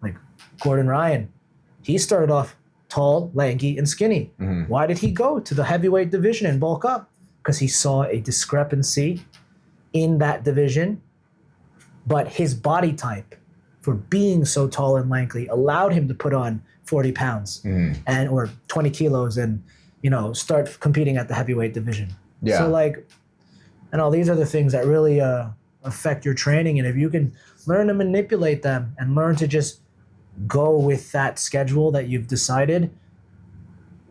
like Gordon Ryan? He started off tall, lanky, and skinny. Mm-hmm. Why did he go to the heavyweight division and bulk up? Because he saw a discrepancy in that division, but his body type, for being so tall and lanky, allowed him to put on 40 pounds and or 20 kilos and, you know, start competing at the heavyweight division. Yeah. So like, you know, these are the things that really affect your training. And if you can learn to manipulate them and learn to just go with that schedule that you've decided,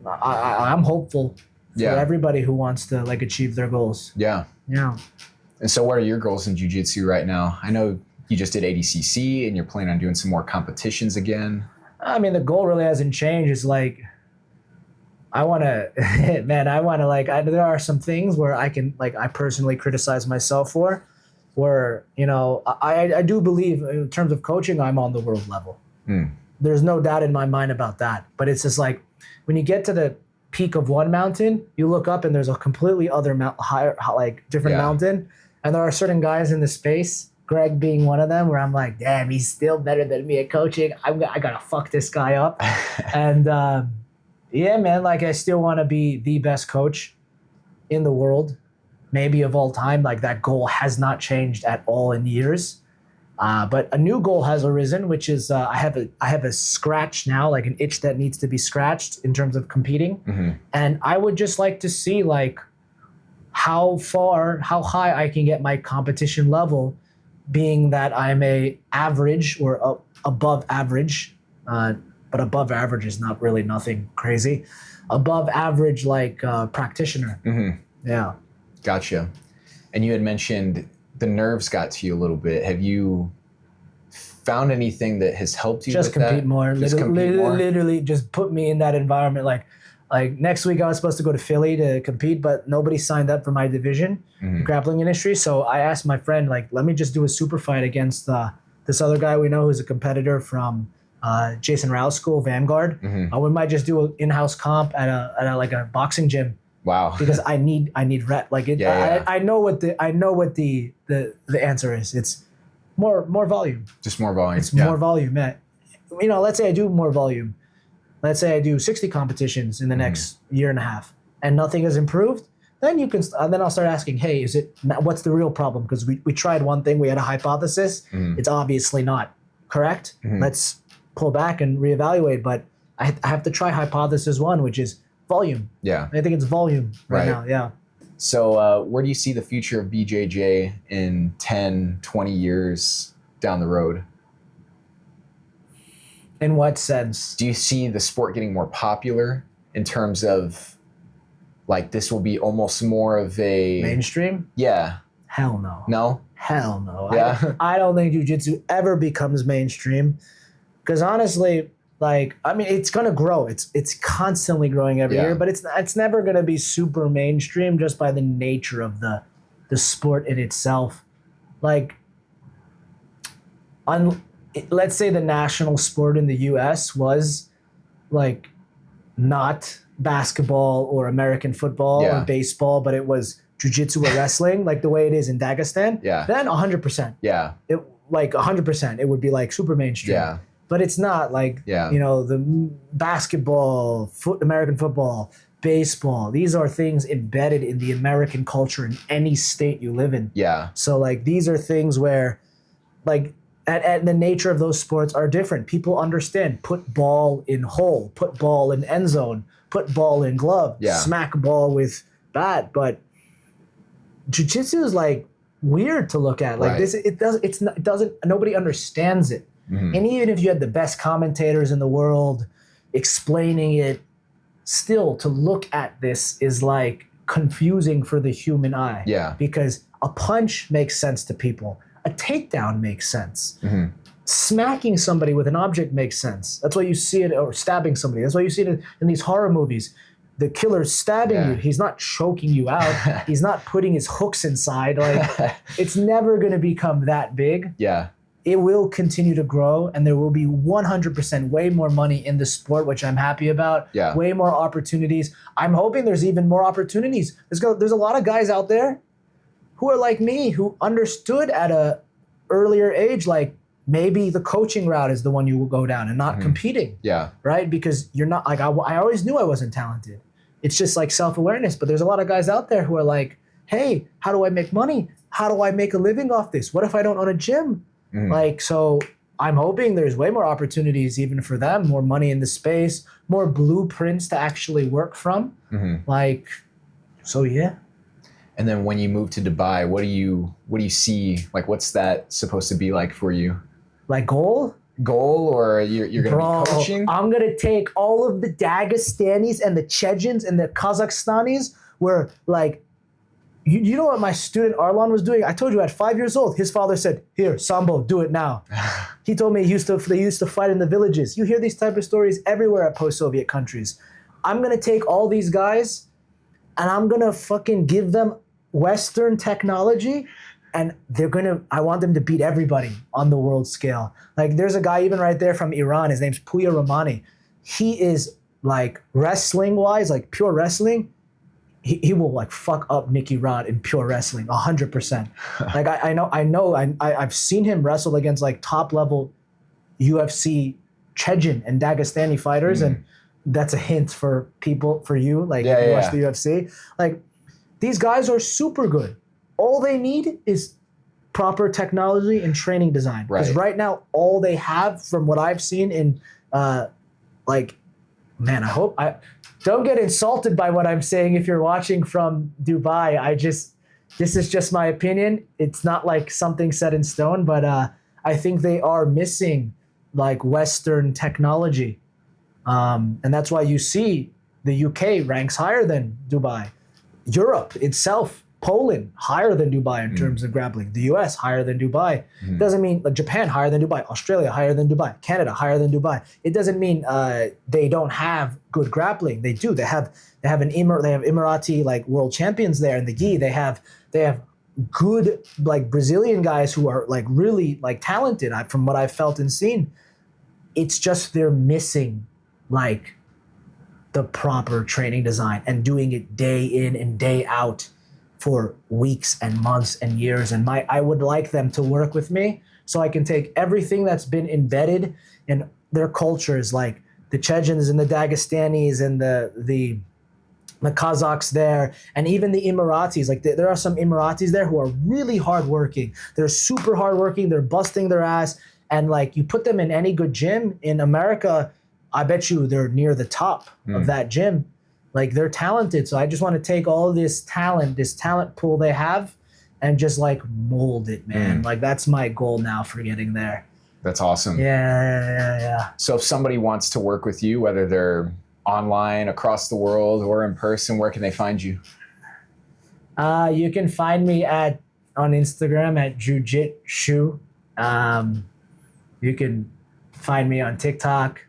I'm hopeful for everybody who wants to like achieve their goals. Yeah. Yeah. And so what are your goals in jiu-jitsu right now? I know you just did ADCC and you're planning on doing some more competitions again. I mean, the goal really hasn't changed. It's like, I want to, there are some things where I personally criticize myself for, where, you know, I do believe in terms of coaching, I'm on the world level. There's no doubt in my mind about that. But it's just like, when you get to the peak of one mountain, you look up and there's a completely other different mountain. And there are certain guys in the space, Greg being one of them, where I'm like, damn, he's still better than me at coaching. I gotta fuck this guy up. And yeah, man, like I still want to be the best coach in the world, maybe of all time. Like that goal has not changed at all in years. But a new goal has arisen, which is I have a scratch now, like an itch that needs to be scratched in terms of competing. And I would just like to see like how high I can get my competition level, being that I'm a average or above average, but above average is not really nothing crazy. Above average, like practitioner. Yeah. Gotcha. And you had mentioned the nerves got to you a little bit. Have you found anything that has helped you just with compete that? more? Just compete more? Literally just put me in that environment. Like next week I was supposed to go to Philly to compete, but nobody signed up for my division, the grappling industry. So I asked my friend, like, let me just do a super fight against this other guy we know who's a competitor from Jason Rao's school, Vanguard. We might just do an in-house comp at a boxing gym. Wow. Because I need rep. Like it, I know what the answer is. It's more volume. Just more volume. It's more volume, man. You know, let's say I do more volume. Let's say I do 60 competitions in the next year and a half, and nothing has improved. Then then I'll start asking, hey, what's the real problem? Because we tried one thing, we had a hypothesis. It's obviously not correct. Let's pull back and reevaluate. But I have to try hypothesis one, which is volume. Yeah. I think it's volume right now. Yeah. So where do you see the future of BJJ in 10, 20 years down the road? In what sense? Do you see the sport getting more popular in terms of like this will be almost more of a mainstream? Yeah. Hell no. No? Hell no. Yeah. I don't think jiu-jitsu ever becomes mainstream. Because honestly, like, I mean, it's gonna grow. It's constantly growing every year, but it's never gonna be super mainstream just by the nature of the sport in itself. Like, let's say the national sport in the U.S. was like not basketball or American football or baseball, but it was jiu-jitsu or wrestling, like the way it is in Dagestan. Yeah. Then 100%. Yeah. It like 100%. It would be like super mainstream. Yeah. But it's not like, you know, the basketball, American football, baseball. These are things embedded in the American culture in any state you live in. Yeah. So like these are things where like and the nature of those sports are different. People understand put ball in hole, put ball in end zone, put ball in glove, smack ball with bat. But jiu-jitsu is like weird to look at. Like this, it doesn't. Nobody understands it. And even if you had the best commentators in the world explaining it, still to look at this is like confusing for the human eye. Yeah. Because a punch makes sense to people. A takedown makes sense. smacking somebody with an object makes sense. That's why you see it, or stabbing somebody. That's why you see it in these horror movies. The killer's stabbing you. He's not choking you out. He's not putting his hooks inside. Like, it's never going to become that big. Yeah. It will continue to grow, and there will be 100% way more money in the sport, which I'm happy about. Yeah. Way more opportunities. I'm hoping there's even more opportunities. There's a lot of guys out there who are like me, who understood at a earlier age, like, maybe the coaching route is the one you will go down and not competing. Yeah. Right? Because you're not, like, I always knew I wasn't talented. It's just like self-awareness. But there's a lot of guys out there who are like, hey, how do I make money? How do I make a living off this? What if I don't own a gym? Like, so I'm hoping there's way more opportunities even for them, more money in the space, more blueprints to actually work from. Like, so yeah. And then when you move to Dubai, what do you see? Like, what's that supposed to be like for you? Like goal, or you're gonna be coaching? I'm gonna take all of the Dagestanis and the Chechens and the Kazakhstanis where, like, you know what my student Arlan was doing? I told you at 5 years old, his father said, here, Sambo, do it now. He told me they used to fight in the villages. You hear these type of stories everywhere at post-Soviet countries. I'm gonna take all these guys and I'm gonna fucking give them Western technology, and I want them to beat everybody on the world scale. Like, there's a guy even right there from Iran, his name's Puya Ramani. He is, like, wrestling wise, like pure wrestling, he will, like, fuck up Nicky Rod in pure wrestling 100%. Like, I've seen him wrestle against, like, top level UFC Chechen and Dagestani fighters, and that's a hint for you, like, if you watch the UFC. Like, these guys are super good. All they need is proper technology and training design. Because right now, all they have, from what I've seen in, like, man, don't get insulted by what I'm saying if you're watching from Dubai. This is just my opinion. It's not like something set in stone, but I think they are missing, like, Western technology. And that's why you see the UK ranks higher than Dubai. Europe itself, Poland, higher than Dubai in terms of grappling. The US, higher than Dubai. Doesn't mean, like, Japan, higher than Dubai. Australia, higher than Dubai. Canada, higher than Dubai. It doesn't mean they don't have good grappling. They do. They have Emirati, like, world champions there in the gi. They have good, like, Brazilian guys who are, like, really, like, talented from what I've felt and seen. It's just they're missing, like, the proper training design and doing it day in and day out for weeks and months and years. And I would like them to work with me so I can take everything that's been embedded in their cultures, like the Chechens and the Dagestanis and the Kazakhs there, and even the Emiratis. Like, there are some Emiratis there who are really hardworking. They're super hardworking. They're busting their ass. And, like, you put them in any good gym in America, I bet you they're near the top of that gym. Like, they're talented. So I just want to take all of this talent pool they have, and just, like, mold it, man. Like, that's my goal now for getting there. That's awesome. Yeah. So if somebody wants to work with you, whether they're online, across the world, or in person, where can they find you? You can find me on Instagram at Jiu-Jitsu. You can find me on TikTok.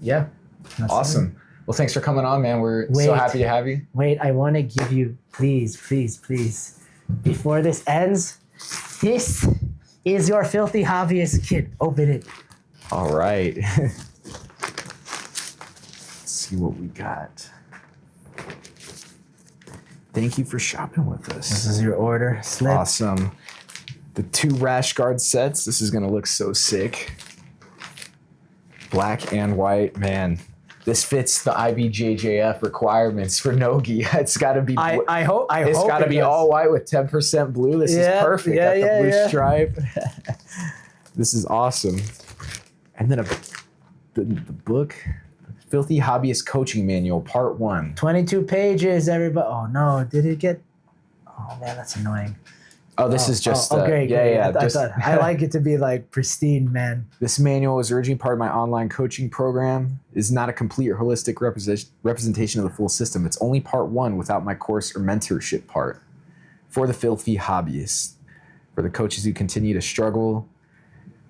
Yeah. Awesome. Well, thanks for coming on, man. We're so happy to have you. Wait, I want to give you, please, before this ends, this is your Filthy Hobbyist kit. Open it. All right. Let's see what we got. Thank you for shopping with us. This is your order slip. Awesome. The 2 rash guard sets. This is going to look so sick. Black and white, man. This fits the IBJJF requirements for Nogi. It's got to be. I hope it's got to be all white with 10% blue. This is perfect. Got the blue stripe. This is awesome. And then the book, Filthy Hobbyist Coaching Manual, Part 1. 22 pages, everybody. Oh no, did it get? Oh man, that's annoying. Oh, this is just... great. Yeah. I like it to be, like, pristine, man. This manual is originally part of my online coaching program. It is not a complete or holistic representation of the full system. It's only part 1 without my course or mentorship part. For the filthy hobbyists. For the coaches who continue to struggle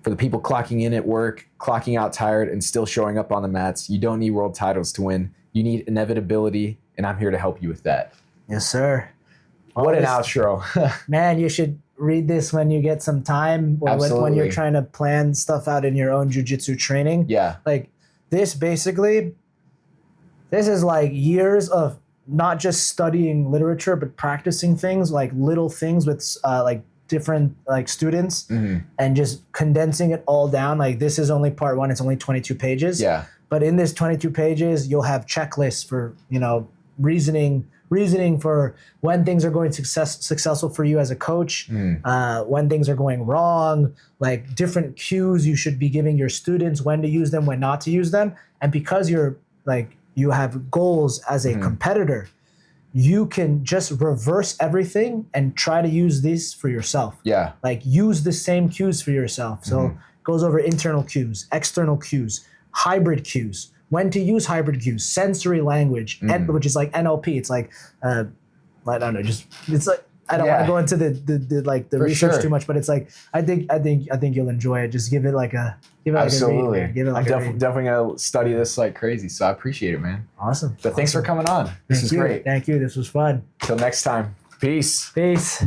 For the people clocking in at work, clocking out tired, and still showing up on the mats, you don't need world titles to win. You need inevitability, and I'm here to help you with that. Yes, sir. What an outro. Man, you should read this when you get some time or when you're trying to plan stuff out in your own jiu-jitsu training. Yeah. Like this basically, this is like years of not just studying literature, but practicing things, like little things with like different like students and just condensing it all down. Like this is only part one. It's only 22 pages. Yeah. But in this 22 pages, you'll have checklists for, you know, reasoning for when things are going successful for you as a coach, when things are going wrong, like different cues you should be giving your students, when to use them, when not to use them. And because you're like, you have goals as a competitor, you can just reverse everything and try to use these for yourself. Yeah. Like use the same cues for yourself. So it goes over internal cues, external cues, hybrid cues, when to use hybrid cues, sensory language, which is like NLP. It's like, I don't know, just, it's like, I don't want to go into the research too much, but it's like, I think you'll enjoy it. Just give it like a, Absolutely. Like a read, give it like I'm definitely going to study this like crazy. So I appreciate it, man. Awesome. But thanks for coming on. This is great. Thank you. This was fun. Till next time. Peace. Peace.